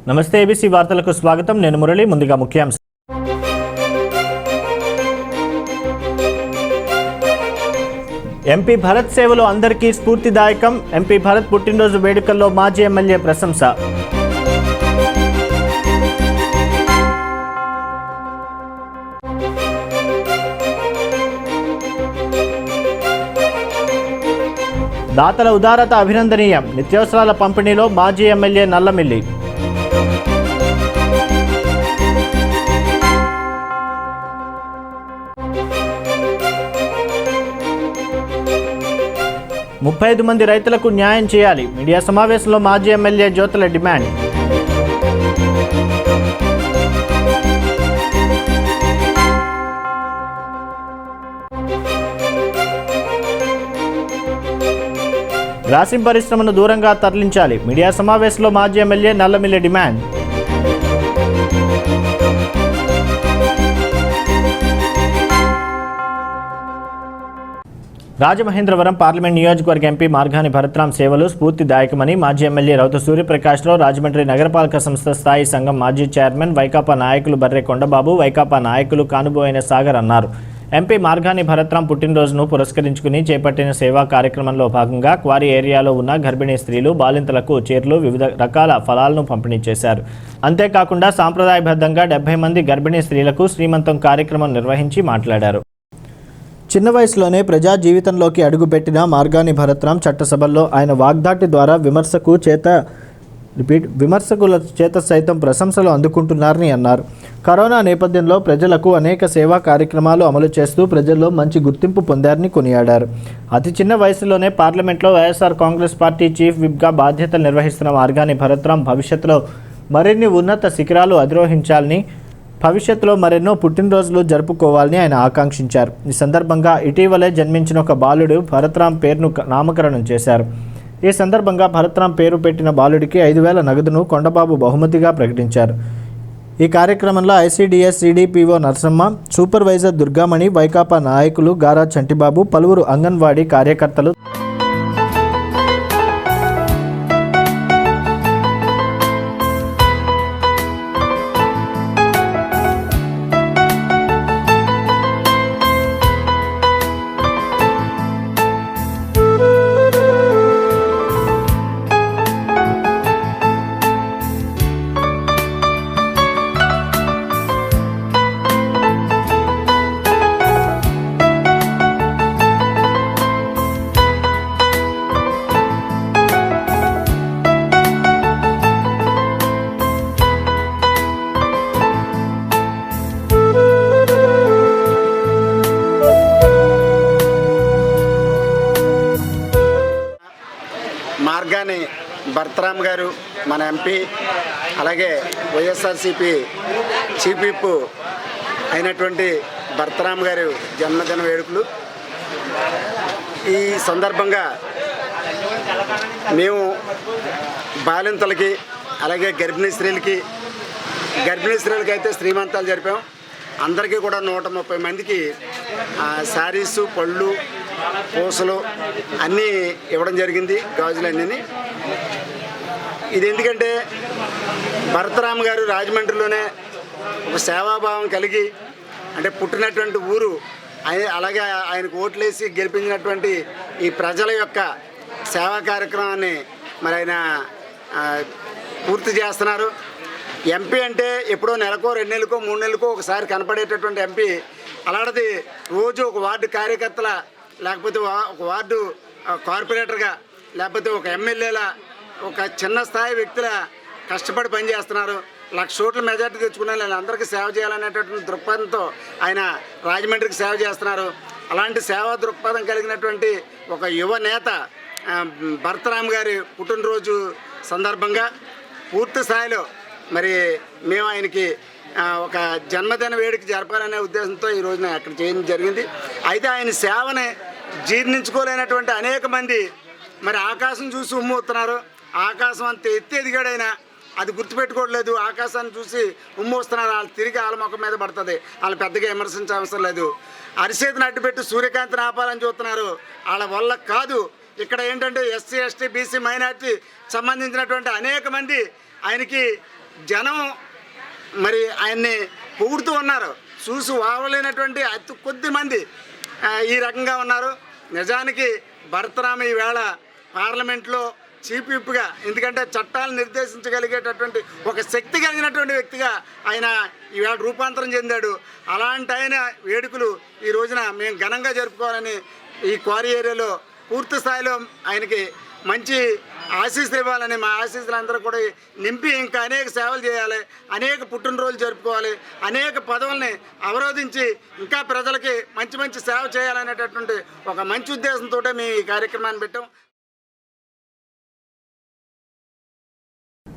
నమస్తే ఏబీసీ వార్తలకు స్వాగతం. నేను మురళి. ముందుగా ముఖ్యాంశం. ఎంపీ భరత్ సేవలు అందరికీ స్ఫూర్తిదాయకం. ఎంపీ భరత్ పుట్టినరోజు వేడుకల్లో మాజీ ఎమ్మెల్యే ప్రశంస. దాతల ఉదారత అభినందనీయం. నిత్యావసరాల పంపిణీలో మాజీ ఎమ్మెల్యే నల్లమిల్లి. ముప్పై 5 మంది రైతులకు న్యాయం చేయాలి. మీడియా సమావేశంలో మాజీ ఎమ్మెల్యే జ్యోతుల డిమాండ్. గ్రాసిం పరిశ్రమను దూరంగా తరలించాలి. మీడియా సమావేశంలో మాజీ MLA Nallamilli demand. Rajamahendravaram parliament నియోజకవర్గ ఎంపీ మార్గాని భరత్రాం సేవలు స్ఫూర్తిదాయకమని మాజీ ఎమ్మెల్యే రౌతు సూర్యప్రకాశ్రావు, రాజమండ్రి నగరపాలక సంస్థ స్థాయి సంఘం మాజీ చైర్మన్, వైకాపా నాయకులు బర్రె కొండబాబు, వైకాపా నాయకులు కానుబోయిన సాగర్ అన్నారు. ఎంపీ మార్గాని భరత్రాం పుట్టినరోజును పురస్కరించుకుని చేపట్టిన సేవా కార్యక్రమంలో భాగంగా క్వారీ ఏరియాలో ఉన్న గర్భిణీ స్త్రీలు, బాలింతలకు చీరలు, వివిధ రకాల ఫలాలను పంపిణీ చేశారు. అంతేకాకుండా సాంప్రదాయబద్ధంగా 70 మంది గర్భిణీ స్త్రీలకు శ్రీమంతం కార్యక్రమం నిర్వహించి మాట్లాడారు. చిన్న వయసులోనే ప్రజా జీవితంలోకి అడుగుపెట్టిన మార్గాని భరత్రాం చట్టసభల్లో ఆయన వాగ్దాటి ద్వారా విమర్శకుల చేత సైతం ప్రశంసలు అందుకుంటున్నారని అన్నారు. కరోనా నేపథ్యంలో ప్రజలకు అనేక సేవా కార్యక్రమాలు అమలు చేస్తూ ప్రజల్లో మంచి గుర్తింపు పొందారని కొనియాడారు. అతి చిన్న వయసులోనే పార్లమెంట్లో వైఎస్ఆర్ కాంగ్రెస్ పార్టీ చీఫ్ విప్గా బాధ్యతలు నిర్వహిస్తున్న మార్గాని భరత్రాం భవిష్యత్తులో మరిన్ని ఉన్నత శిఖరాలు అధిరోహించాలని, భవిష్యత్తులో మరెన్నో పుట్టినరోజులు జరుపుకోవాలని ఆయన ఆకాంక్షించారు. ఈ సందర్భంగా ఇటీవలే జన్మించిన ఒక బాలుడు భరత్రాం పేరును నామకరణం చేశారు. ఈ సందర్భంగా భరత్రాం పేరు పెట్టిన బాలుడికి 5,000 నగదును కొండబాబు బహుమతిగా ప్రకటించారు. ఈ కార్యక్రమంలో ICDS CDPO Narasamma, supervisor Durgamani, Vaikapa నాయకులు గారా చంటిబాబు, పలువురు అంగన్వాడీ కార్యకర్తలు మార్గాని భరత్రాం గారు మన ఎంపీ, అలాగే వైఎస్ఆర్సీపీ చీఫ్ విప్ అయినటువంటి భరత్రాం గారు జన్మదిన వేడుకలు. ఈ సందర్భంగా మేము బాలింతలకి, అలాగే గర్భిణీ స్త్రీలకి అయితే శ్రీమంతాలు జరిపాం. అందరికీ కూడా 130 మందికి శారీసు, పళ్ళు, పూసలు అన్నీ ఇవ్వడం జరిగింది, గాజులు అన్నీ. ఇది ఎందుకంటే భరత్రాం గారు రాజమండ్రిలోనే ఒక సేవాభావం కలిగి, అంటే పుట్టినటువంటి ఊరు, అలాగే ఆయనకు ఓట్లేసి గెలిపించినటువంటి ఈ ప్రజల యొక్క సేవా కార్యక్రమాన్ని మరి ఆయన పూర్తి చేస్తున్నారు. ఎంపీ అంటే ఎప్పుడో నెలకో, 2 నెలలకో, 3 నెలలకో ఒకసారి కనపడేటటువంటి ఎంపీ, అలాంటిది రోజు ఒక వార్డు కార్యకర్తల, లేకపోతే ఒక వార్డు కార్పొరేటర్గా, లేకపోతే ఒక ఎమ్మెల్యేలా, ఒక చిన్న స్థాయి వ్యక్తుల కష్టపడి పనిచేస్తున్నారు. 1,00,000 ఓట్ల మెజార్టీ తెచ్చుకున్న అందరికీ సేవ చేయాలనేటటువంటి దృక్పథంతో ఆయన రాజమండ్రికి సేవ చేస్తున్నారు. అలాంటి సేవా దృక్పథం కలిగినటువంటి ఒక యువ నేత భరత్రాం గారి పుట్టినరోజు సందర్భంగా పూర్తి స్థాయిలో మరి మేము ఆయనకి ఒక జన్మదిన వేడుక జరపాలనే ఉద్దేశంతో ఈ రోజున అక్కడ చేయడం జరిగింది. అయితే ఆయన సేవని జీర్ణించుకోలేనటువంటి అనేక మంది మరి ఆకాశం చూసి ఉమ్మవుతున్నారు. ఆకాశం అంత ఎత్తి ఎదిగాడైనా అది గుర్తుపెట్టుకోవట్లేదు. ఆకాశాన్ని చూసి ఉమ్మొస్తున్నారు, వాళ్ళు తిరిగి వాళ్ళ ముఖం మీద పడుతుంది. వాళ్ళు పెద్దగా విమర్శించే అవసరం లేదు. అరిచేతిని అడ్డుపెట్టి సూర్యకాంతిని ఆపాలని చూస్తున్నారు. వాళ్ళ వల్ల కాదు. ఇక్కడ ఏంటంటే ఎస్సీ, ఎస్టీ, బీసీ, మైనార్టీ సంబంధించినటువంటి అనేక మంది ఆయనకి జనం మరి ఆయన్ని పొగుడుతూ ఉన్నారు. చూసి వావలేనటువంటి అతి కొద్ది మంది ఈ రకంగా ఉన్నారు. నిజానికి భరతరామ ఈవేళ పార్లమెంట్లో చీఫ్ విప్గా, ఎందుకంటే చట్టాలు నిర్దేశించగలిగేటటువంటి ఒక శక్తి కలిగినటువంటి వ్యక్తిగా ఆయన ఈవేళ రూపాంతరం చెందాడు. అలాంటి ఆయన వేడుకలు ఈ రోజున మేము ఘనంగా జరుపుకోవాలని ఈ క్వారీ ఏరియాలో పూర్తి స్థాయిలో ఆయనకి మంచి ఆశీస్సులు ఇవ్వాలని, మా ఆశీస్సులందరూ కూడా నింపి ఇంకా అనేక సేవలు చేయాలి, అనేక పుట్టినరోజులు జరుపుకోవాలి, అనేక పదవుల్ని అవరోధించి ఇంకా ప్రజలకి మంచి మంచి సేవ చేయాలనేటటువంటి ఒక మంచి ఉద్దేశంతో మేము ఈ కార్యక్రమాన్ని పెట్టాం.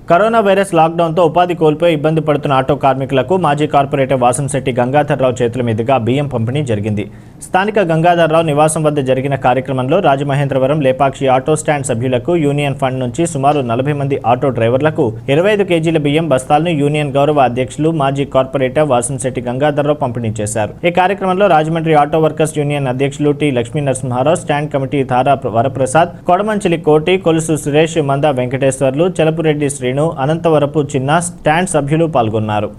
కరోనా వైరస్ లాక్డౌన్తో ఉపాధి కోల్పోయి ఇబ్బంది పడుతున్న ఆటో కార్మికులకు మాజీ కార్పొరేటర్ వాసంశెట్టి గంగాధర్రావు చేతుల మీదుగా బియ్యం పంపిణీ జరిగింది. స్థానిక గంగాధర్రావు నివాసం వద్ద జరిగిన కార్యక్రమంలో రాజమహేంద్రవరం లేపాక్షి ఆటో స్టాండ్ సభ్యులకు యూనియన్ ఫండ్ నుంచి సుమారు 40 మంది ఆటో డ్రైవర్లకు 25 కేజీల బియ్యం బస్తాలను యూనియన్ గౌరవ అధ్యక్షులు మాజీ కార్పొరేటర్ వాసంశెట్టి గంగాధర్రావు పంపిణీ చేశారు. ఈ కార్యక్రమంలో రాజమండ్రి ఆటో వర్కర్స్ యూనియన్ అధ్యక్షులు T Lakshmi Narasimharao, stand committee Dhara Varaprasad, Kodamanchili Koti, Kolusu Suresh, మంద వెంకటేశ్వర్లు, చలపురెడ్డి శ్రీను, అనంతవరపు చిన్న, స్టాండ్ సభ్యులు పాల్గొన్నారు.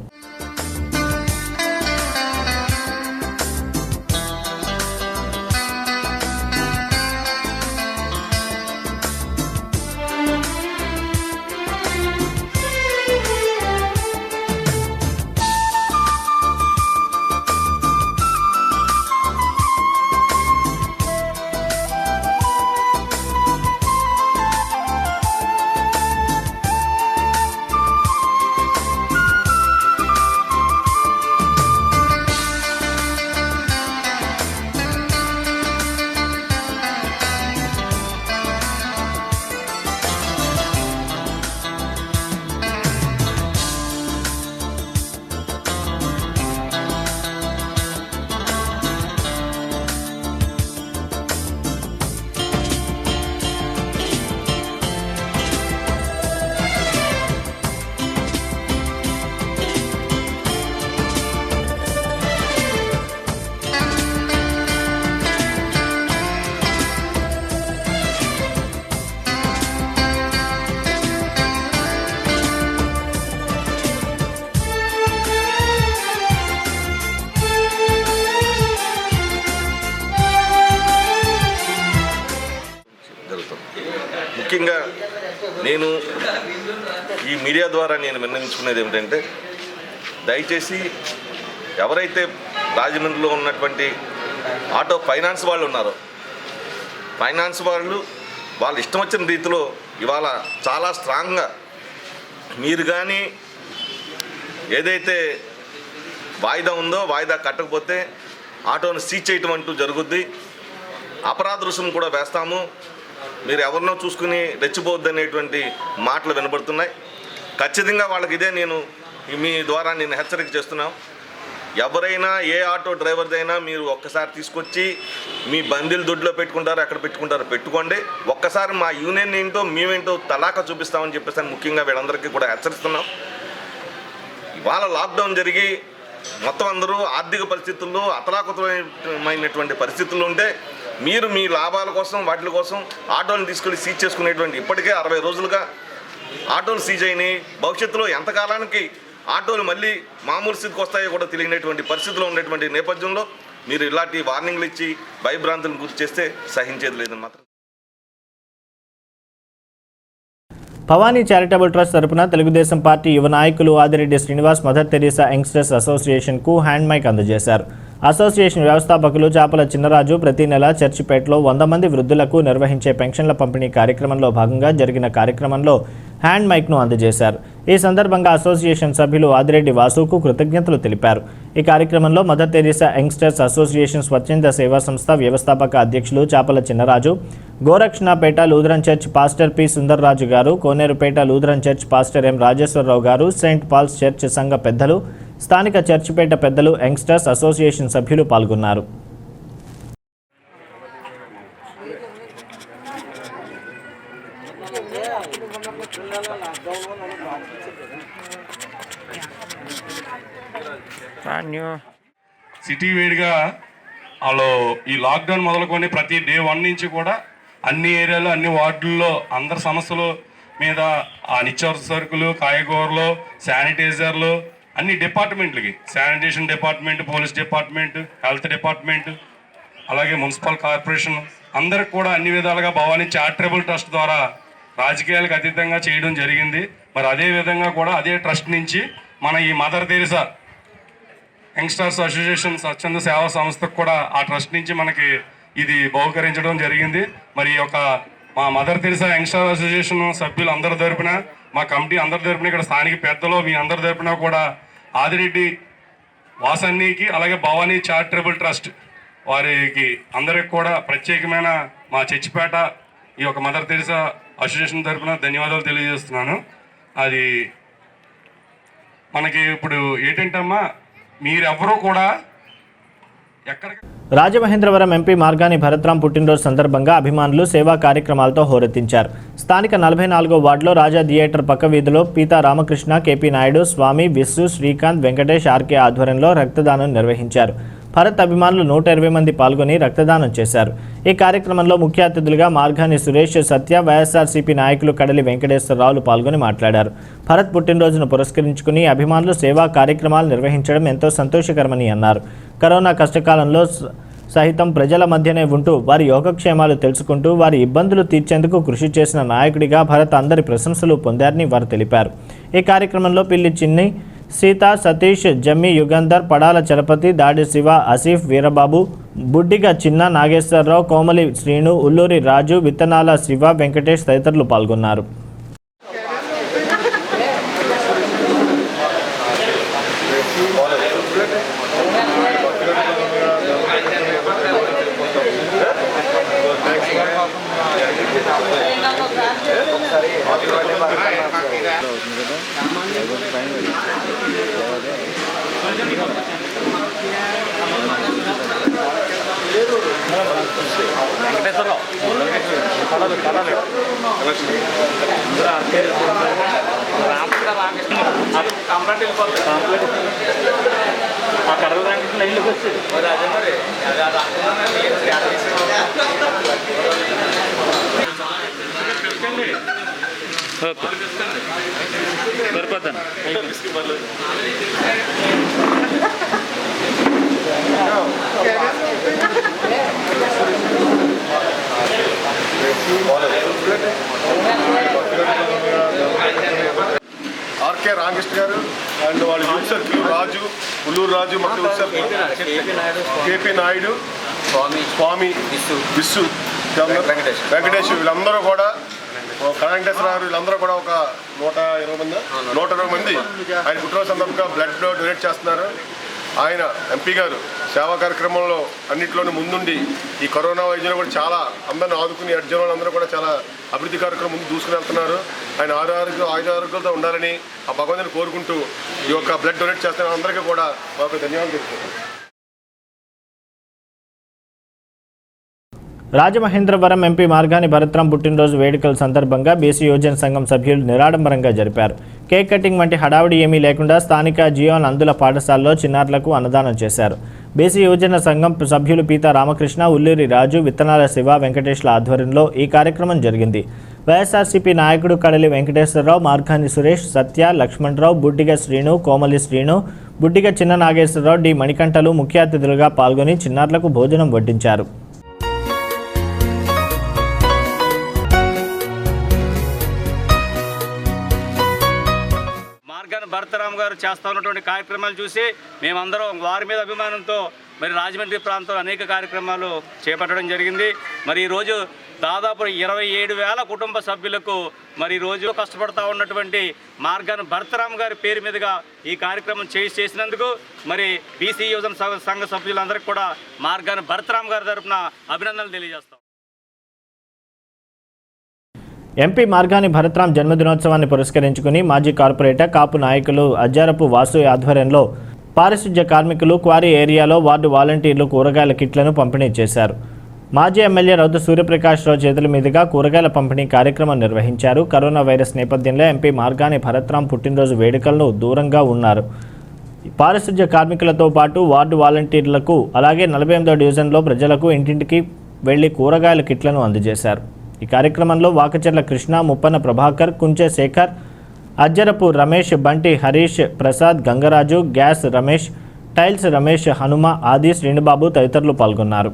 ముఖ్యంగా నేను ఈ మీడియా ద్వారా నేను విన్నవించుకునేది ఏమిటంటే, దయచేసి ఎవరైతే రాజమండ్రిలో ఉన్నటువంటి ఆటో ఫైనాన్స్ వాళ్ళు ఉన్నారో, ఫైనాన్స్ వాళ్ళు ఇష్టం వచ్చిన రీతిలో ఇవాళ చాలా స్ట్రాంగ్గా మీరు కానీ ఏదైతే వాయిదా ఉందో వాయిదా కట్టకపోతే ఆటోను సీజ్ చేయటం అంటూ జరుగుద్ది, అపరాధ రుసుము కూడా వేస్తాము, మీరు ఎవరినో చూసుకుని రెచ్చిపోవద్దు అనేటువంటి మాటలు వినబడుతున్నాయి. ఖచ్చితంగా వాళ్ళకి ఇదే నేను మీ ద్వారా నేను హెచ్చరిక చేస్తున్నాం. ఎవరైనా ఏ ఆటో డ్రైవర్దైనా మీరు ఒక్కసారి తీసుకొచ్చి మీ బందీలు దొడ్లో పెట్టుకుంటారో ఎక్కడ పెట్టుకుంటారో పెట్టుకోండి. ఒక్కసారి మా యూనియన్ ఏంటో మేమేంటో తలాక చూపిస్తామని చెప్పేసి ముఖ్యంగా వీళ్ళందరికీ కూడా హెచ్చరిస్తున్నాం. ఇవాళ లాక్డౌన్ జరిగి మొత్తం అందరూ ఆర్థిక పరిస్థితుల్లో అతలాకుతమైనటువంటి పరిస్థితుల్లో ఉంటే మీరు మీ లాభాల కోసం వాటి కోసం ఆటోలను తీసుకెళ్ళి సీజ్ చేసుకునేటువంటి ఇప్పటికే 60 రోజులుగా ఆటోలు సీజ్ అయినాయి. భవిష్యత్తులో ఎంతకాలానికి ఆటోలు మళ్ళీ మామూలు స్థితికి వస్తాయో కూడా తెలియనటువంటి పరిస్థితిలో ఉన్నటువంటి నేపథ్యంలో మీరు ఇలాంటి వార్నింగ్లు ఇచ్చి భయభ్రాంతులను గురి చేస్తే సహించేది లేదని మాత్రం. భవానీ చారిటబుల్ ట్రస్ట్ తరపున తెలుగుదేశం పార్టీ యువ నాయకులు Adireddy Srinivas mother Teresa youngsters అసోసియేషన్కు హ్యాండ్ మైక్ అందజేశారు. అసోసియేషన్ వ్యవస్థాపకులు చాపల చిన్నరాజు ప్రతి నెల చర్చిపేటలో 100 మంది వృద్ధులకు నిర్వహించే పెన్షన్ల పంపిణీ కార్యక్రమంలో భాగంగా జరిగిన కార్యక్రమంలో హ్యాండ్ మైక్ను అందజేశారు. ఈ సందర్భంగా అసోసియేషన్ సభ్యులు ఆదిరెడ్డి వాసుకు కృతజ్ఞతలు తెలిపారు. ఈ కార్యక్రమంలో మదర్ తెరీసా యంగ్స్టర్స్ అసోసియేషన్ స్వచ్ఛంద సేవా సంస్థ వ్యవస్థాపక అధ్యక్షులు Chapala Chinnaraju, Gorakshanapeta Lutheran church pastor P Sundarraju garu, Konerupeta Lutheran church pastor M Rajeswararao garu, saint Paul's church సంఘ పెద్దలు, స్థానిక చర్చిపేట పెద్దలు, యంగ్స్టర్స్ అసోసియేషన్ సభ్యులు పాల్గొన్నారు. సిటీ వేడిగా వాళ్ళు ఈ లాక్డౌన్ మొదలుకొని ప్రతి డే 1 నుంచి కూడా అన్ని ఏరియాలో అన్ని వార్డుల్లో అందరి సమస్యలు మీద ఆ నిత్యావసర సరుకులు, కాయగూరలు, శానిటైజర్లు అన్ని డిపార్ట్మెంట్లకి, sanitation department, police department, health department, అలాగే మున్సిపల్ కార్పొరేషన్ అందరికి కూడా అన్ని విధాలుగా భవానీ చారిటబుల్ ట్రస్ట్ ద్వారా రాజకీయాలకు అతీతంగా చేయడం జరిగింది. మరి అదే విధంగా కూడా అదే ట్రస్ట్ నుంచి మన ఈ మదర్ తెరిసా యంగ్స్టర్స్ అసోసియేషన్ స్వచ్ఛంద సేవా సంస్థకు కూడా ఆ ట్రస్ట్ నుంచి మనకి ఇది బహుకరించడం జరిగింది. మరి ఈ యొక్క మా మదర్ తెరిసా యంగ్స్టర్ అసోసియేషన్ సభ్యులు అందరి తరపున, మా కమిటీ అందరి తరపున, ఇక్కడ స్థానిక పెద్దలు మీ అందరి తరపున కూడా ఆదిరెడ్డి వాసన్నీకి అలాగే భవానీ చారిటబుల్ ట్రస్ట్ వారికి అందరికి కూడా ప్రత్యేకమైన మా చర్చిపేట ఈ యొక్క మదర్ తెరిసా అసోసియేషన్ తరపున ధన్యవాదాలు తెలియజేస్తున్నాను. అది మనకి ఇప్పుడు ఏంటంటమ్మా, మీరెవరూ కూడా ఎక్కడికి రాజమహేంద్రవరం ఎంపీ మార్గాని భరత్రాం పుట్టినరోజు సందర్భంగా అభిమానులు సేవా కార్యక్రమాలతో హోరెత్తించారు. స్థానిక 44వ వార్డులో రాజా థియేటర్ పక్క వీధిలో పీతా రామకృష్ణ, కేపీ నాయుడు, స్వామి, విస్సు, శ్రీకాంత్, వెంకటేష్, ఆర్కే ఆధ్వర్యంలో రక్తదానం నిర్వహించారు. భరత్ అభిమానులు 120 మంది పాల్గొని రక్తదానం చేశారు. ఈ కార్యక్రమంలో ముఖ్య అతిథులుగా మార్గాని సురేష్, సత్య, వైఎస్ఆర్సీపీ నాయకులు కడలి వెంకటేశ్వరరావులు పాల్గొని మాట్లాడారు. భరత్ పుట్టినరోజును పురస్కరించుకుని అభిమానులు సేవా కార్యక్రమాలు నిర్వహించడం ఎంతో సంతోషకరమని అన్నారు. కరోనా కష్టకాలంలో సహితం ప్రజల మధ్యనే ఉంటూ వారి యోగక్షేమాలు తెలుసుకుంటూ వారి ఇబ్బందులు తీర్చేందుకు కృషి చేసిన నాయకుడిగా భరత్ అందరి ప్రశంసలు పొందారని వారు తెలిపారు. ఈ కార్యక్రమంలో పిల్లి చిన్ని, సీత, సతీష్, జమ్మి, యుగంధర్, పడాల చలపతి, దాడి శివ, ఆసిఫ్, వీరబాబు, బుడ్డిగా చిన్న, నాగేశ్వరరావు, కోమలి శ్రీను, ఉల్లూరి రాజు, విత్తనాల శివ, వెంకటేష్ తదితరులు పాల్గొన్నారు. ఆర్కే రామకృష్ణ గారు అండ్ వాళ్ళ యూత్ సర్కిల్ రాజు, ఉల్లూరు రాజు, మా యూత్ సర్కిల్ కేపీ నాయుడు, స్వామి, విస్సు, వెంకటేష్ వీళ్ళందరూ కూడా, వెంకటేశ్వరరావు వీళ్ళందరూ కూడా ఒక 120 మంది ఆయన పుట్టినరోజు సందర్భంగా బ్లడ్ డొనేట్ చేస్తున్నారు. ఆయన ఎంపీ గారు సేవా కార్యక్రమంలో అన్నింటిలోనూ ముందుండి ఈ కరోనా వైద్యులు కూడా చాలా అందరిని ఆదుకుని అర్జునులు అందరూ కూడా చాలా అభివృద్ధి కార్యక్రమం ముందు దూసుకుని వెళ్తున్నారు. ఆయన ఆరోగ్యాలతో ఉండాలని ఆ భగవంతుని కోరుకుంటూ ఈ యొక్క బ్లడ్ డొనేట్ చేస్తున్న అందరికీ కూడా మాకు ధన్యవాదాలు తెలుపుతున్నాను. రాజమహేంద్రవరం ఎంపీ మార్గాని భరత్రాం పుట్టినరోజు వేడుకల సందర్భంగా బీసీ యువజన సంఘం సభ్యులు నిరాడంబరంగా జరిపారు. కేక్ కటింగ్ వంటి హడావుడి ఏమీ లేకుండా స్థానిక జియోన్ అందుల పాఠశాలలో చిన్నారులకు అన్నదానం చేశారు. బీసీ యువజన సంఘం సభ్యులు పీతా రామకృష్ణ, ఉల్లూరి రాజు, విత్తనాల శివ, వెంకటేష్ల ఆధ్వర్యంలో ఈ కార్యక్రమం జరిగింది. వైఎస్ఆర్సీపీ నాయకుడు కడలి వెంకటేశ్వరరావు, మార్గాని సురేష్, సత్య, లక్ష్మణరావు, బుడ్డిగా శ్రీను, కోమలి శ్రీను, బుడ్డిగా చిన్న నాగేశ్వరరావు, డి మణికంఠలు ముఖ్య అతిథులుగా పాల్గొని చిన్నారులకు భోజనం వడ్డించారు. భరతరాం గారు చేస్తూ ఉన్నటువంటి కార్యక్రమాలు చూసి మేమందరం వారి మీద అభిమానంతో మరి రాజమండ్రి ప్రాంతంలో అనేక కార్యక్రమాలు చేపట్టడం జరిగింది. మరి ఈరోజు దాదాపు 27,000 కుటుంబ సభ్యులకు మరి రోజు కష్టపడుతూ ఉన్నటువంటి మార్గాని భరతరాం గారి పేరు మీదుగా ఈ కార్యక్రమం చేసినందుకు మరి బీసీ యువజన సంఘ సభ్యులందరికీ కూడా మార్గాని భరతరాం గారి తరఫున అభినందనలు తెలియజేస్తాం. ఎంపీ మార్గాని భరత్రాం జన్మదినోత్సవాన్ని పురస్కరించుకుని మాజీ కార్పొరేటర్ కాపు నాయకులు అజ్జారపు వాసు ఆధ్వర్యంలో పారిశుధ్య కార్మికులు క్వారీ ఏరియాలో వార్డు వాలంటీర్లు కూరగాయల కిట్లను పంపిణీ చేశారు. మాజీ ఎమ్మెల్యే రౌతు సూర్యప్రకాశ్రావు చేతుల మీదుగా కూరగాయల పంపిణీ కార్యక్రమం నిర్వహించారు. కరోనా వైరస్ నేపథ్యంలో ఎంపీ మార్గాని భరత్రాం పుట్టినరోజు వేడుకలను దూరంగా ఉన్నారు. పారిశుధ్య కార్మికులతో పాటు వార్డు వాలంటీర్లకు అలాగే 48వ డివిజన్లో ప్రజలకు ఇంటింటికి వెళ్లి కూరగాయల కిట్లను అందజేశారు. ఈ కార్యక్రమంలో వాకచెర్ల కృష్ణ, ముప్పన ప్రభాకర్, కుంచె శేఖర్, అజ్జరపు రమేష్, బంటి హరీష్, ప్రసాద్, గంగరాజు, గ్యాస్ రమేష్, టైల్స్ రమేష్, హనుమ, ఆది, శ్రీనుబాబు తదితరులు పాల్గొన్నారు.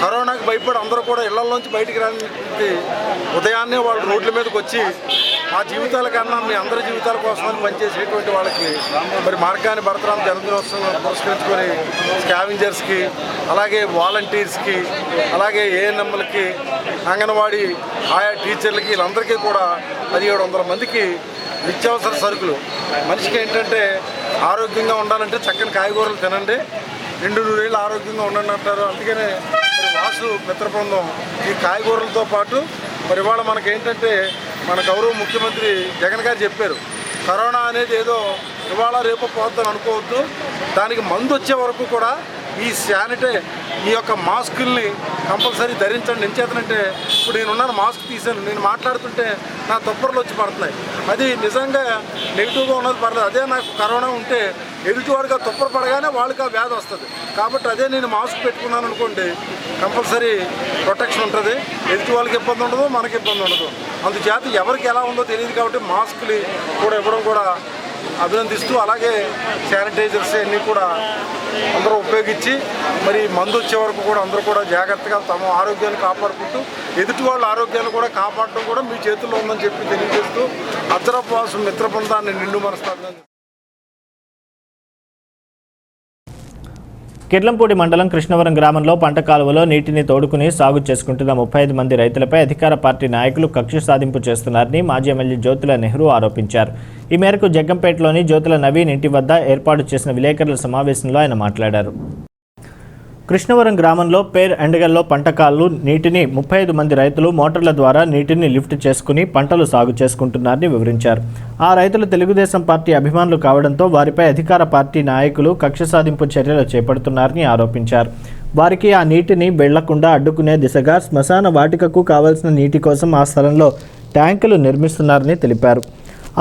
కరోనాకి భయపడి అందరూ కూడా ఇళ్లలోంచి బయటికి రాని ఉదయాన్నే వాళ్ళు రోడ్ల మీదకి వచ్చి మా జీవితాల కన్నా మీ అందరి జీవితాల కోసమని పనిచేసేటువంటి వాళ్ళకి మరి మార్గాన్ని భరతరామ జన్మదినోత్సవం పురస్కరించుకొని స్కావెంజర్స్కి, అలాగే వాలంటీర్స్కి, అలాగే ఏఎన్ఎంలకి, అంగన్వాడీ ఆయా టీచర్లకి, వీళ్ళందరికీ కూడా 1700 మందికి నిత్యావసర సరుకులు. మనిషికి ఏంటంటే ఆరోగ్యంగా ఉండాలంటే చక్కని కాయగూరలు తినండి, 2 ఏళ్ళు ఆరోగ్యంగా ఉండండి అంటారు. అందుకనే మరి వాసు మిత్ర బృందం ఈ కాయగూరలతో పాటు మరి ఇవాళ మనకేంటంటే మన గౌరవ ముఖ్యమంత్రి జగన్ గారు చెప్పారు, కరోనా అనేది ఏదో ఇవాళ రేపు పోద్దని అనుకోవద్దు, దానికి మందు వచ్చే వరకు కూడా ఈ యొక్క మాస్కుల్ని కంపల్సరీ ధరించండి. ఎంచేతనంటే ఇప్పుడు నేనున్నాను, మాస్క్ తీశాను, నేను మాట్లాడుతుంటే నా తొప్పర్లు వచ్చి పడుతున్నాయి. అది నిజంగా నెగిటివ్గా ఉన్నది పర్లేదు. అదే నాకు కరోనా ఉంటే ఎదుటివాడిగా తొప్పర పడగానే వాళ్ళకి ఆ వ్యాధి వస్తుంది. కాబట్టి అదే నేను మాస్క్ పెట్టుకున్నాను అనుకోండి, కంపల్సరీ ప్రొటెక్షన్ ఉంటుంది, ఎదుటి వాళ్ళకి ఇబ్బంది ఉండదు, మనకి ఇబ్బంది ఉండదు. అందుచేత ఎవరికి ఎలా ఉందో తెలియదు కాబట్టి మాస్కులు కూడా ఇవ్వడం కూడా అభినందిస్తూ, అలాగే శానిటైజర్స్ అన్నీ కూడా అందరూ ఉపయోగించి మరి మందు వచ్చే వరకు కూడా అందరూ కూడా జాగ్రత్తగా తమ ఆరోగ్యాన్ని కాపాడుకుంటూ ఎదుటి వాళ్ళ ఆరోగ్యాన్ని కూడా కాపాడటం కూడా మీ చేతుల్లో ఉందని చెప్పి తెలియజేస్తూ అజ్జరపు వాసు మిత్ర బృందాన్ని నిండు మనస్తాను. కిర్లంపూడి మండలం కృష్ణవరం గ్రామంలో పంట కాలువలో నీటిని తోడుకుని సాగు చేసుకుంటున్న 35 మంది రైతులపై అధికార పార్టీ నాయకులు కక్ష సాధింపు చేస్తున్నారని మాజీ ఎమ్మెల్యే జ్యోతుల నెహ్రూ ఆరోపించారు. ఈ మేరకు జగ్గంపేటలోని జ్యోతుల నవీన్ ఇంటి వద్ద ఏర్పాటు చేసిన విలేకరుల సమావేశంలో ఆయన మాట్లాడారు. కృష్ణవరం గ్రామంలో పేర్ ఎండగల్లో పంటకాలు నీటిని 35 మంది రైతులు మోటార్ల ద్వారా నీటిని లిఫ్ట్ చేసుకుని పంటలు సాగు చేసుకుంటున్నారని వివరించారు. ఆ రైతులు తెలుగుదేశం పార్టీ అభిమానులు కావడంతో వారిపై అధికార పార్టీ నాయకులు కక్ష సాధింపు చర్యలు చేపడుతున్నారని ఆరోపించారు. వారికి ఆ నీటిని వెళ్లకుండా అడ్డుకునే దిశగా శ్మశాన వాటికకు కావాల్సిన నీటి కోసం ఆ స్థలంలో ట్యాంకులు నిర్మిస్తున్నారని తెలిపారు.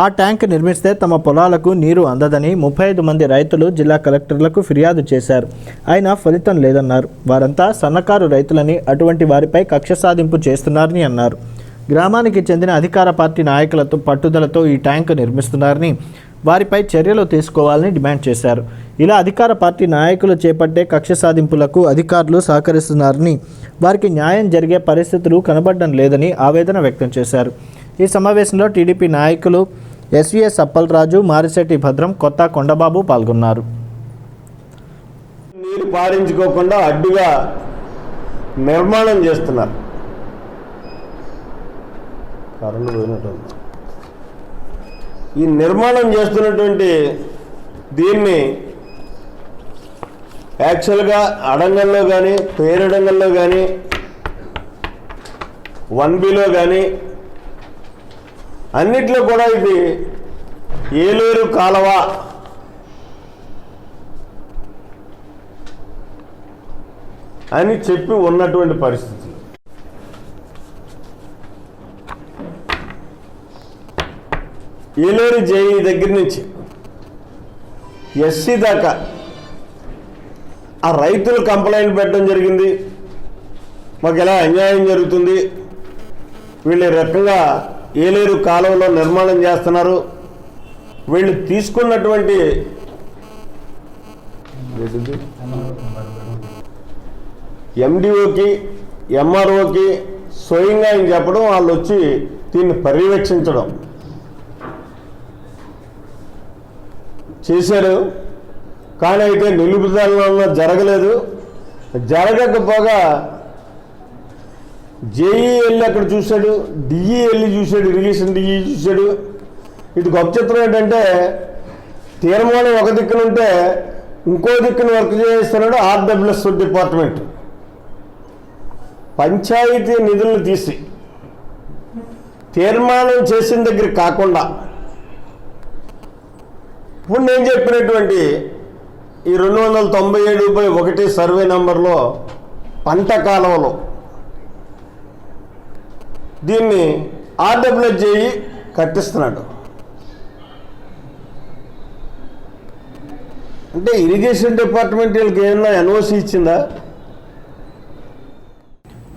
ఆ ట్యాంక్ నిర్మిస్తే తమ పొలాలకు నీరు అందదని 35 మంది రైతులు జిల్లా కలెక్టర్లకు ఫిర్యాదు చేశారు. అయినా ఫలితం లేదన్నారు. వారంతా సన్నకారు రైతులని, అటువంటి వారిపై కక్ష సాధింపు చేస్తున్నారని అన్నారు. గ్రామానికి చెందిన అధికార పార్టీ నాయకులతో పట్టుదలతో ఈ ట్యాంక్ నిర్మిస్తున్నారని, వారిపై చర్యలు తీసుకోవాలని డిమాండ్ చేశారు. ఇలా అధికార పార్టీ నాయకులు చేపట్టే కక్ష సాధింపులకు అధికారులు సహకరిస్తున్నారని, వారికి న్యాయం జరిగే పరిస్థితులు కనబడడం లేదని ఆవేదన వ్యక్తం చేశారు. ఈ సమావేశంలో టీడీపీ నాయకులు ఎస్వీఎస్ అప్పలరాజు, మారిశెట్టి భద్రం, కొత్త కొండబాబు పాల్గొన్నారు. నీరు పారించుకోకుండా అడ్డుగా నిర్మాణం చేస్తున్నారు. కరెంటు పోయినట్టుంది. ఈ నిర్మాణం చేస్తున్నటువంటి దీన్ని యాక్చువల్గా అడంగల్లో కానీ, పేరడంగల్లో కానీ, 1Bలో కానీ అన్నిట్లో కూడా ఇది ఏలేరు కాలువ అని చెప్పి ఉన్నటువంటి పరిస్థితి. ఏలేరు జేఈ దగ్గర నుంచి ఎస్సీ దాకా ఆ రైతులు కంప్లైంట్ పెట్టడం జరిగింది. మాకు ఎలా అన్యాయం జరుగుతుంది, వీళ్ళు ఈ రకంగా ఏలేరు కాలువలో నిర్మాణం చేస్తున్నారు, వీళ్ళు తీసుకున్నటువంటి ఎండిఓకి, ఎంఆర్ఓకి స్వయంగా ఆయన చెప్పడం, వాళ్ళు వచ్చి దీన్ని పర్యవేక్షించడం చేశారు. కానీ అయితే నిలుపుదల జరగలేదు. జరగకపోగా జేఈ వెళ్ళి అక్కడ చూశాడు, డిఈ వెళ్ళి చూశాడు, ఇరిగేషన్ డిఈ చూశాడు. ఇది గొప్ప చిత్రం ఏంటంటే తీర్మానం ఒక దిక్కునుంటే ఇంకో దిక్కును వర్క్ చేస్తున్నాడు ఆర్డబ్ల్యూఎస్ డిపార్ట్మెంట్. పంచాయతీ నిధులను తీసి తీర్మానం చేసిన దగ్గర కాకుండా ఇప్పుడు నేను చెప్పినటువంటి ఈ 297/1 సర్వే నంబర్లో పంట కాలంలో దీన్ని ఆర్డబ్ల్యూఎస్ చేయి కట్టిస్తున్నాడు. అంటే ఇరిగేషన్ డిపార్ట్మెంట్ వీళ్ళకి ఏమన్నా ఎన్ఓసి ఇచ్చిందా?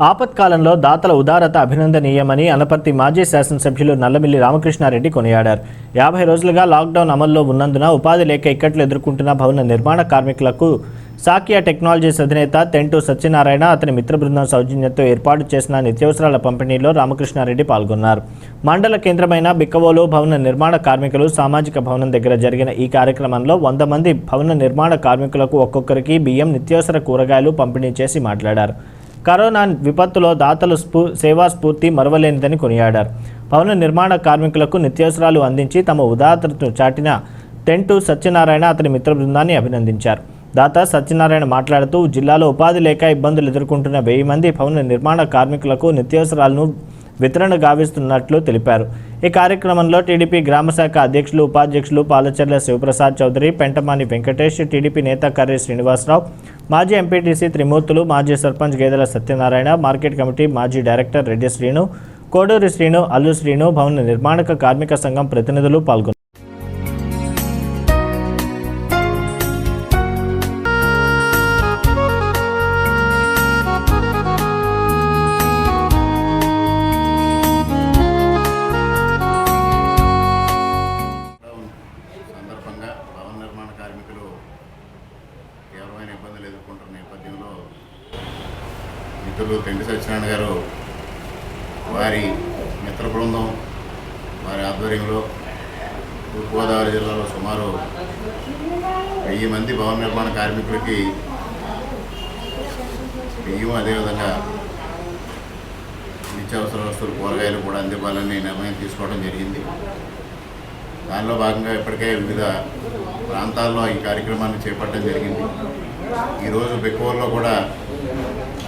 ఆపత్కాలంలో దాతల ఉదారత అభినందనీయమని అనపర్తి మాజీ శాసనసభ్యులు నల్లమిల్లి రామకృష్ణారెడ్డి కొనియాడారు. 50 రోజులుగా లాక్డౌన్ అమల్లో ఉన్నందున ఉపాధి లేక ఇక్కట్లు ఎదుర్కొంటున్న భవన నిర్మాణ కార్మికులకు సాకియా టెక్నాలజీస్ అధినేత తెంటు సత్యనారాయణ అతని మిత్ర బృందం సౌజన్యంతో ఏర్పాటు చేసిన నిత్యావసరాల పంపిణీలో రామకృష్ణారెడ్డి పాల్గొన్నారు. మండల కేంద్రమైన బిక్కవోలు భవన నిర్మాణ కార్మికులు సామాజిక భవనం దగ్గర జరిగిన ఈ కార్యక్రమంలో 100 మంది భవన నిర్మాణ కార్మికులకు ఒక్కొక్కరికి బియ్యం, నిత్యావసర కూరగాయలు పంపిణీ చేసి మాట్లాడారు. కరోనా విపత్తులో దాతలు సేవా స్ఫూర్తి మరవలేనిదని కొనియాడారు. భవన నిర్మాణ కార్మికులకు నిత్యావసరాలు అందించి తమ ఉదారతను చాటిన తెంటు సత్యనారాయణ అతని మిత్ర బృందాన్ని అభినందించారు. దాత సత్యనారాయణ మాట్లాడుతూ జిల్లాలో ఉపాధి లేక ఇబ్బందులు ఎదుర్కొంటున్న 1000 మంది భవన నిర్మాణ కార్మికులకు నిత్యావసరాలను వితరణ గావిస్తున్నట్లు తెలిపారు. ఈ కార్యక్రమంలో టీడీపీ గ్రామశాఖ అధ్యక్షులు, ఉపాధ్యక్షులు పాలచర్ల శివప్రసాద్ చౌదరి, పెంటమాని వెంకటేష్, టీడీపీ నేత కర్రి శ్రీనివాసరావు, మాజీ ఎంపీటీసీ త్రిమూర్తులు, మాజీ సర్పంచ్ గేదెల సత్యనారాయణ, మార్కెట్ కమిటీ మాజీ డైరెక్టర్ రెడ్డి శ్రీను, కోడూరి శ్రీను, అల్లు శ్రీను, భవన నిర్మాణ కార్మిక సంఘం ప్రతినిధులు పాల్గొన్నారు. సందర్భంగా భవన నిర్మాణ కార్మికులు తీవ్రమైన ఇబ్బందులు ఎదుర్కొంటున్న నేపథ్యంలో మిత్రులు తెంటి సత్యనారాయణ గారు వారి మిత్ర బృందం వారి ఆధ్వర్యంలో తూర్పుగోదావరి జిల్లాలో సుమారు 1000 మంది భవన నిర్మాణ కార్మికులకి బియ్యం, అదేవిధంగా నిత్యావసర వస్తువులు, కూరగాయలు కూడా అందివ్వాలని నిర్ణయం తీసుకోవడం జరిగింది. దానిలో భాగంగా ఇప్పటికే వివిధ ప్రాంతాల్లో ఈ కార్యక్రమాన్ని చేపట్టడం జరిగింది. ఈరోజు బెక్కువల్లో కూడా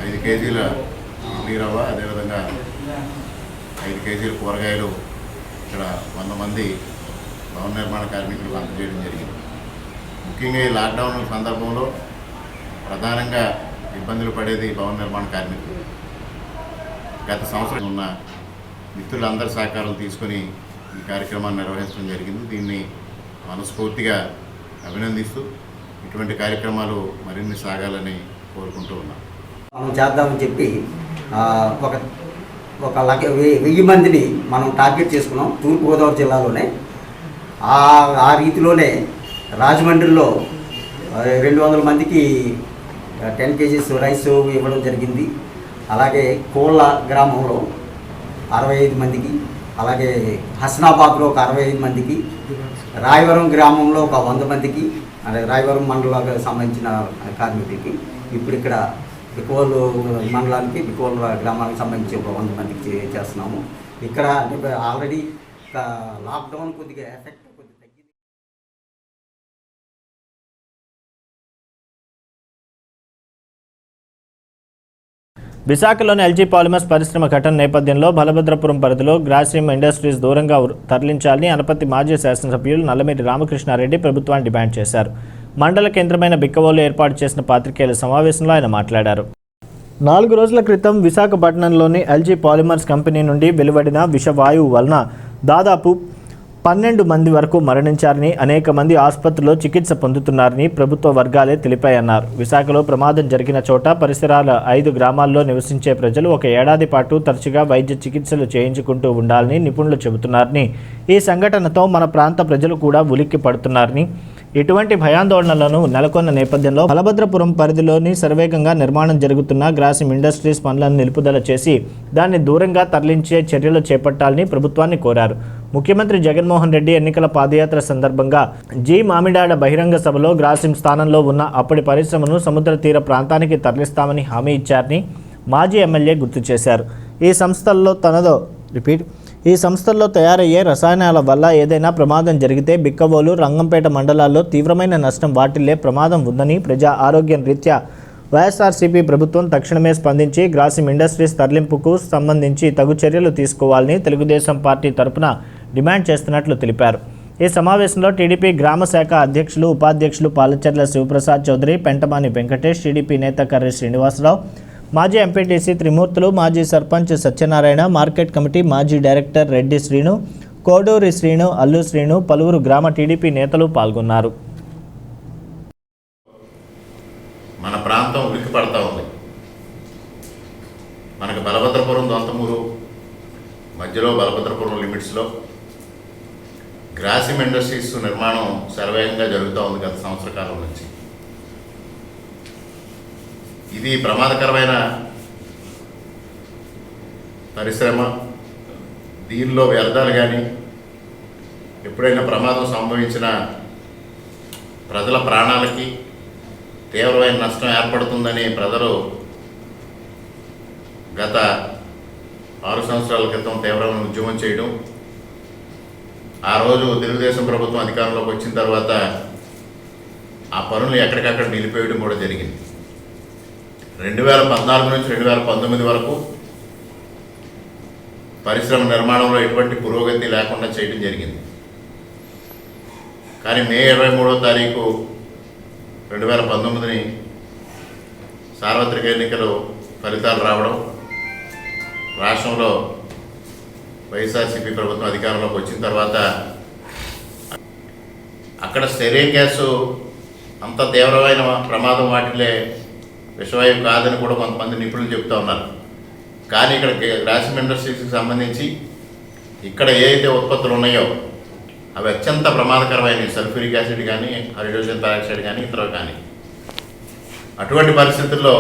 5 కేజీల ఇడ్లీ రవ్వ, అదేవిధంగా 5 కేజీల కూరగాయలు ఇక్కడ 100 మంది భవన నిర్మాణ కార్మికులకు అందజేయడం జరిగింది. ముఖ్యంగా ఈ లాక్డౌన్ సందర్భంలో ప్రధానంగా ఇబ్బందులు పడేది భవన నిర్మాణ కార్మికులు. గత సంవత్సరం ఉన్న మిత్రులందరి సహకారం తీసుకొని ఈ కార్యక్రమాన్ని నిర్వహించడం జరిగింది. దీన్ని మనస్ఫూర్తిగా అభినందిస్తూ ఇటువంటి కార్యక్రమాలు మరిన్ని సాగాలని కోరుకుంటూ ఉన్నాం. మనం చేద్దామని చెప్పి ఒక 1000 మందిని మనం టార్గెట్ చేసుకున్నాం తూర్పుగోదావరి జిల్లాలోనే. ఆ రీతిలోనే రాజమండ్రిలో 200 మందికి 10 కేజీస్ రైస్ ఇవ్వడం జరిగింది. అలాగే కోళ్ళ గ్రామంలో 65 మందికి, అలాగే హస్నాబాద్లో ఒక 65 మందికి, రాయవరం గ్రామంలో ఒక 100 మందికి, అంటే రాయవరం మండలానికి సంబంధించిన కార్మికులకి, ఇప్పుడు ఇక్కడ బికోలు మండలానికి, బికోలు గ్రామానికి సంబంధించి ఒక 100 మందికి చేస్తున్నాము. ఇక్కడ అంటే ఆల్రెడీ లాక్డౌన్ కొద్దిగా ఎఫెక్ట్ తగ్గింది. విశాఖలోని ఎల్జీ పాలిమర్స్ పరిశ్రమ ఘటన నేపథ్యంలో బలభద్రపురం పరిధిలో గ్రాసిమ్ ఇండస్ట్రీస్ దూరంగా తరలించాలని అనపర్తి మాజీ శాసనసభ్యులు నల్లమిల్లి రామకృష్ణారెడ్డి ప్రభుత్వాన్ని డిమాండ్ చేశారు. మండల కేంద్రమైన బిక్కవోలు ఏర్పాటు చేసిన పాత్రికేయుల సమావేశంలో ఆయన మాట్లాడారు. 4 రోజుల క్రితం విశాఖపట్నంలోని ఎల్జీ పాలిమర్స్ కంపెనీ నుండి వెలువడిన విషవాయువు వలన దాదాపు 12 మంది వరకు మరణించారని, అనేక మంది ఆసుపత్రిలో చికిత్స పొందుతున్నారని ప్రభుత్వ వర్గాలే తెలిపాయన్నారు. విశాఖలో ప్రమాదం జరిగిన చోట పరిసరాల 5 గ్రామాల్లో నివసించే ప్రజలు 1 ఏడాది పాటు తరచుగా వైద్య చికిత్సలు చేయించుకుంటూ ఉండాలని నిపుణులు చెబుతున్నారని, ఈ సంఘటనతో మన ప్రాంత ప్రజలు కూడా ఉలిక్కి పడుతున్నారని, ఇటువంటి భయాందోళనలను నెలకొన్న నేపథ్యంలో బలభద్రపురం పరిధిలోని శరవేగంగా నిర్మాణం జరుగుతున్న గ్రాసిమ్ ఇండస్ట్రీస్ పనులను నిలుపుదల చేసి దాన్ని దూరంగా తరలించే చర్యలు చేపట్టాలని ప్రభుత్వాన్ని కోరారు. ముఖ్యమంత్రి జగన్మోహన్ రెడ్డి ఎన్నికల పాదయాత్ర సందర్భంగా జీ మామిడాడ బహిరంగ సభలో గ్రాసిమ్ స్థానంలో ఉన్న అప్పటి పరిశ్రమను సముద్ర తీర ప్రాంతానికి తరలిస్తామని హామీ ఇచ్చారని మాజీ ఎమ్మెల్యే గుర్తు చేశారు. ఈ సంస్థల్లో తయారయ్యే రసాయనాల వల్ల ఏదైనా ప్రమాదం జరిగితే బిక్కవోలు, రంగంపేట మండలాల్లో తీవ్రమైన నష్టం వాటిల్లే ప్రమాదం ఉందని, ప్రజా ఆరోగ్యం రీత్యా వైఎస్ఆర్సీపీ ప్రభుత్వం తక్షణమే స్పందించి గ్రాసిమ్ ఇండస్ట్రీస్ తరలింపుకు సంబంధించి తగు చర్యలు తీసుకోవాలని తెలుగుదేశం పార్టీ తరపున డిమాండ్ చేస్తున్నట్లు తెలిపారు. ఈ సమావేశంలో టీడీపీ గ్రామ శాఖ అధ్యక్షులు, ఉపాధ్యక్షులు పాలచర్ల శివప్రసాద్ చౌదరి, పెంటమాని వెంకటేష్, టీడీపీ నేత కర్రి శ్రీనివాసరావు, మాజీ ఎంపీటీసీ త్రిమూర్తులు, మాజీ సర్పంచ్ సత్యనారాయణ, మార్కెట్ కమిటీ మాజీ డైరెక్టర్ రెడ్డి శ్రీను, కోడూరి శ్రీను, అల్లు శ్రీను, పలువురు గ్రామ టీడీపీ నేతలు పాల్గొన్నారు. మన ప్రాంతం ఉలిక్కి పడతా ఉంది. మనకు బలభద్రపురం, దొంతమూరు మధ్యలో బలభద్రపురం లిమిట్స్లో గ్రాసిమ్ ఇండస్ట్రీస్ నిర్మాణం శరవేగంగా జరుగుతూ ఉంది గత సంవత్సర కాలం నుంచి. ఇది ప్రమాదకరమైన పరిశ్రమ. దీనిలో వ్యర్థాలు కానీ ఎప్పుడైనా ప్రమాదం సంభవించిన ప్రజల ప్రాణాలకి తీవ్రమైన నష్టం ఏర్పడుతుందని ప్రజలు గత 6 సంవత్సరాల క్రితం తీవ్రమైన ఉద్యమం చేయడం, ఆ రోజు తెలుగుదేశం ప్రభుత్వం అధికారంలోకి వచ్చిన తర్వాత ఆ పనులు ఎక్కడికక్కడ నిలిపేయడం కూడా జరిగింది. 2014 నుంచి 2019 వరకు పరిశ్రమ నిర్మాణంలో ఎటువంటి పురోగతి లేకుండా చేయడం జరిగింది. కానీ మే 23వ తారీఖు 2019 సార్వత్రిక ఎన్నికలు ఫలితాలు రావడం, రాష్ట్రంలో వైఎస్ఆర్సీపీ ప్రభుత్వం అధికారంలోకి వచ్చిన తర్వాత అక్కడ స్టెరీన్ గ్యాసు అంత తీవ్రమైన ప్రమాదం వాటిలే విషవాయువు కాదని కూడా కొంతమంది నిపుణులు చెప్తూ ఉన్నారు. కానీ ఇక్కడ గ్రాసిమ్ ఇండస్ట్రీస్కి సంబంధించి ఇక్కడ ఏ అయితే ఉత్పత్తులు ఉన్నాయో అవి అత్యంత ప్రమాదకరమైనవి. సల్ఫ్యూరిక్ యాసిడ్ కానీ, హైడ్రోజన్ పెరాక్సైడ్ కానీ, ఇతర కానీ. అటువంటి పరిస్థితుల్లో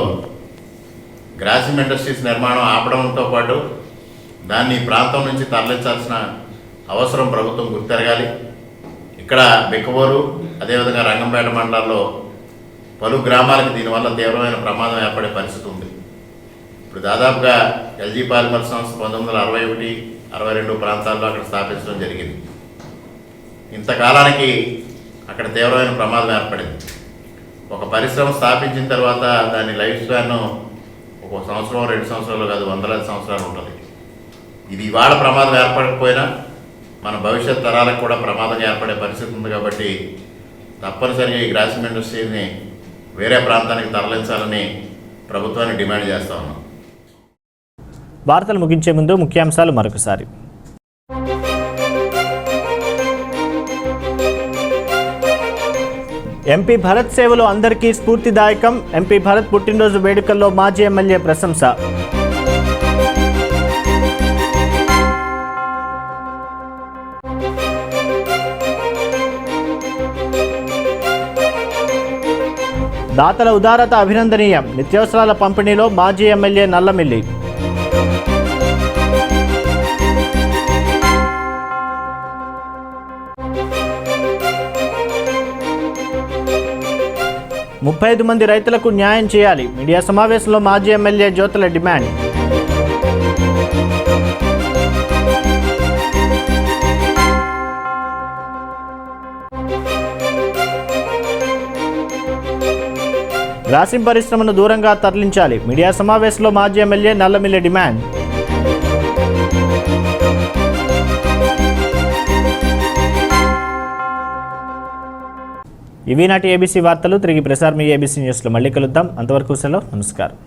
గ్రాసిమ్ ఇండస్ట్రీస్ నిర్మాణం ఆపడంతో పాటు దాన్ని ప్రాంతం నుంచి తరలించాల్సిన అవసరం ప్రభుత్వం గుర్తెరగాలి. ఇక్కడ బిక్కవోరు, అదేవిధంగా రంగంపేట మండలాల్లో పలు గ్రామాలకు దీనివల్ల తీవ్రమైన ప్రమాదం ఏర్పడే పరిస్థితి ఉంది. ఇప్పుడు దాదాపుగా ఎల్జీ పాలిమర్ సంస్థ 1961, 62 ప్రాంతాల్లో అక్కడ స్థాపించడం జరిగింది. ఇంతకాలానికి అక్కడ తీవ్రమైన ప్రమాదం ఏర్పడింది. ఒక పరిశ్రమ స్థాపించిన తర్వాత దాని లైఫ్ స్పాన్ 1 సంవత్సరం, 2 సంవత్సరాలు కాదు, వందలాది సంవత్సరాలు ఉంటుంది. ఇది ఇవాళ ప్రమాదం ఏర్పడకపోయినా మన భవిష్యత్ తరాలకు కూడా ప్రమాదం ఏర్పడే పరిస్థితి ఉంది. కాబట్టి తప్పనిసరిగా ఈ గ్రాసిమ్ ఇండస్ట్రీని వేరే ప్రాంతానికి తరలించాలని ప్రభుత్వాన్ని డిమాండ్ చేస్తా ఉన్నాం. వార్తలు ముగించే ముందు ముఖ్యాంశాలు మరొకసారి. ఎంపీ భరత్ సేవలు అందరికీ స్ఫూర్తిదాయకం. ఎంపీ భరత్ పుట్టినరోజు వేడుకల్లో మాజీ ఎమ్మెల్యే ప్రశంస. దాతల ఉదారత అభినందనీయం. నిత్యావసరాల పంపిణీలో మాజీ ఎమ్మెల్యే నల్లమిల్లి. ముప్పై 5 మంది రైతులకు న్యాయం చేయాలి. మీడియా సమావేశంలో మాజీ ఎమ్మెల్యే జ్యోతుల డిమాండ్. గ్రాసిమ్ పరిశ్రమను దూరంగా తరలించాలి. మీడియా సమావేశంలో మాజీ ఎమ్మెల్యే నల్లమిల్లి డిమాండ్. ఇవి నాటి ఏబీసీ వార్తలు. తిరిగి ప్రసారం ఏబీసీ న్యూస్లో మళ్ళీ కలుద్దాం. అంతవరకు సెలవు. నమస్కారం.